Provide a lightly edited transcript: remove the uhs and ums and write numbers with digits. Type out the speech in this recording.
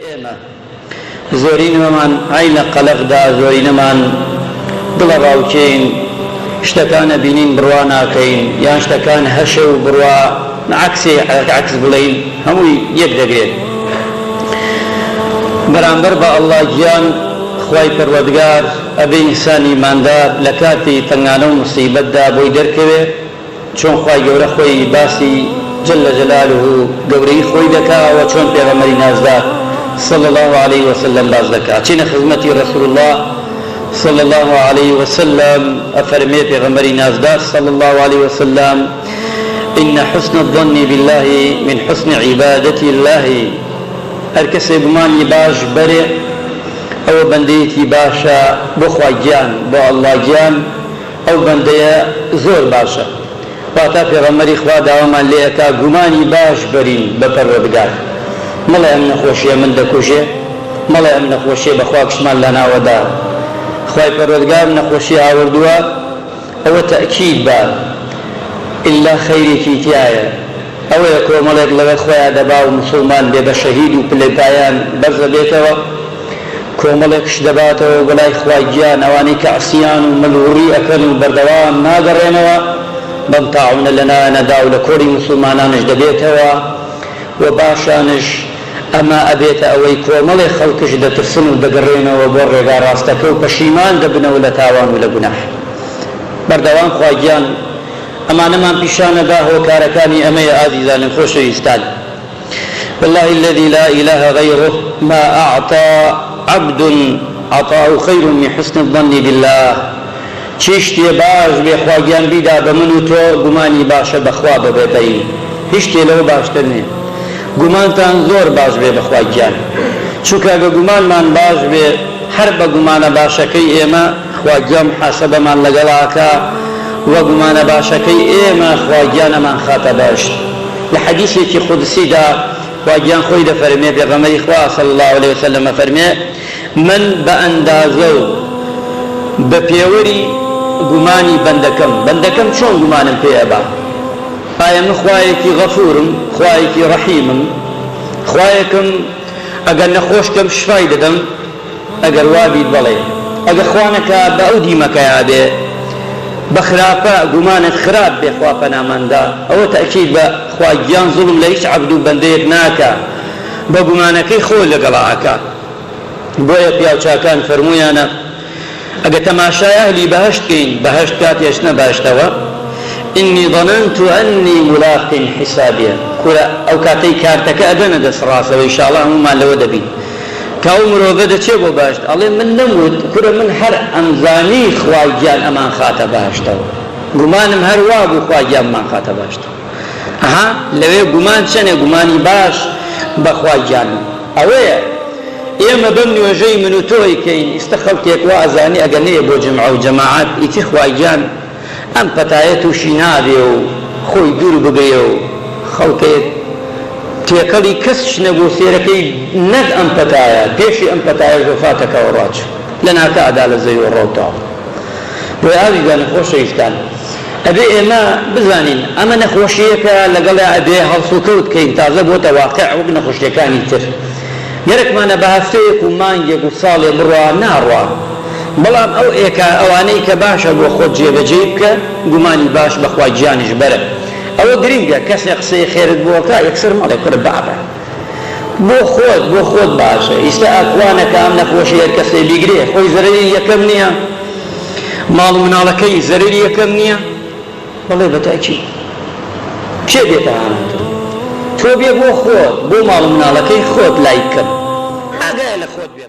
ئێمە زۆرینەمان عینە قەلەقدا زۆرینەمان دڵە ڕاوکەین شتەکانە بینین بڕوا ناکەین یان شتەکان هەشە و بڕوا عکس بڵین هەمووی یەک دەگرێت بەرامبەر بە ئەڵڵا گیان خوای پەروەردگار ئەبێ ئینسانی ئیماندار لە کاتی تەنگانە و موسیبەتدا بۆی دەرکەوێ چۆن خوای گەورە خۆی باسی جل جلاله گەورەی خۆی دەکاوە چۆن پێغەمبەری نازدار صلى الله عليه وسلم باز دەکا چینە خزمەتی رسول الله صلى الله عليه وسلم أفرمي پیغمبری نازدار صلى الله عليه وسلم إن حسن الظن بالله من حسن عبادة الله هر کسی گمانی باش بره او بندیتی باشا بخواه گیان با الله گیان او بندیه زور باشا واتا پیغمبری خواه داوامان لیتا گمانی باش برین بپروردگار مەڵێ ئەم نەخۆشیە من دەکوژێ مەڵێ ئەم نەخۆشیە بەخوا کشمان لە ناوەدا خوای پەروەردگار نەخۆشی ئاوردووە ئەوە تەئکید بە ئیلا خەیرێکی تایە ئەوەیە کۆمەڵێک لەوێ خۆیان دەبا و موسڵمان بێ بە شەهید و پلەپایان بەرز دەبێتەوە کۆمەڵێکش دەباتەوە بەلای خوای گیان ئەوانەی کە عسیان و مەلووڕی ئەکەن و بەردەوام ناگەڕێنەوە بەم تاعونە لەنایەنەدا و لە کۆری موسڵمانانش دەبێتەوە و باشانش ئەمە ئەبێتە ئەوەی کۆمەڵێ خەڵکش دەترسن و دەگەڕێنەوە بۆ ڕێگا ڕاستەکە و پەشیمان دەبنەوە لە تاوان و لە گوناح بەردەوام خوای گیان ئەمانەمان پیشانەدا هۆکارەکانی ئەمەیە ئازیزانم خۆشەویستان والله الذي لا إله غيره ما أعطى عبد عطاء خير من حسن الظن بالله چیشتی باش بێ خوا گیان بیدا بە من و تۆ گومانی باشە بەخوا ببێتەین هیچ شتێ لەوە باشتر نییە گومانتان زۆر باش بێ بەخوای گیان چونکە ئەگە گومانمان باش بێ هەر بە گومانە باشەکەی ئێمە خوا گیان محاسەبەمان لەگەڵاکە وە گومانە باشەکەی ئێمە خوا گیانەمان خاتە باشت لە حەدیثێکی قودسیدا خوا گیان خۆی دەفەرمێ پێغەمبەری خوا صلی الله عليه وسلم فەرمێ من بە ئەندازە و بە پێوەری گومانی بەندەکەم چۆن گومانم پێ ئەبا ئایا من خوایەکی غەفورم خوایەکی ڕەحیمم خوایەکم ئەگەر نەخۆشکەم شفای دەدەم ئەگەر وابیت بەڵێ ئەگەر خوانەکە بە ئەو دیمەکەیا بێ بە خراپە گومانت خراپ بێ خوا پەناماندا ئەوە تەئکید بە خوای گیان زوڵم لە هیچ عەبد و بەندەیەک ناکە بە گومانەکەی خۆی لەگەڵاکە بۆیە پیاوچاکان فەرموویانە ئەگە تەماشای ئەهلی بەهەشت کەین بەهەشت کاتێش نەباشتەوە إني ظننت أني ملاق حسابيا كورا أو كاتي كارتك أدنى دس راسه وإن شاء الله ما لو دبين كأمره بدأ شيء باشت الله من نموت كورا من هر أمزاني خواجان أمان خاطة باشته قمانم هر وابو خواجان أمان خاطة باشته أها لو قمان شنو قماني باش بخواجان أويا إما بمني وجاي من توي كين استخلتك وأزاني أجنيه بو جمع وجماعات إتي خواجان ئەم پەتایە تووشی نابێ و خۆی دوور ببێ و خەڵکێت تێکەڵی کەسش نەبوو سێرەکەی نەک ئەم پەتایە پێشی ئەم پەتایە ژۆفاتەکەەوە ڕاچ لە ناکەدا لە زەوی ڕۆتاوە بۆی ئاویگە نەخۆشەویستان ئەبێ ئێمە بزانین ئەمە نەخۆشیەکە لەگەڵا ئەبێ هەڵسوکەوت کەین تازە بۆتە واقع وەک نەخۆشیەکانی تر گەرەکمانە بە هەفتەیەک و مانگێک و ساڵێ بڕوا ناڕوا بەڵام ئەو ئەوانەی کە باشە بۆ خۆت جێبەجێ بکە گومانی باش بەخوا گیانیش بەرە ئەوە گرنگە کەسێک قسەی خێرت بۆکە یەکسەر مەڵێ کورە بابە بۆ خۆت باشە ئیستا ئەکوانەکە ئەم نەخۆشی هەر کەسێ بیگرێ خۆی زەرەری یەکەم نییە ماڵ و مناڵەکەی زەرەری یەکەم نییە بەڵێ بەتاکی کێ بێتە هانتۆ تۆ بێ بۆ خۆت بۆ ماڵ و مناڵەکەی خۆت لای بکەم ئاگایە لە خۆت بێ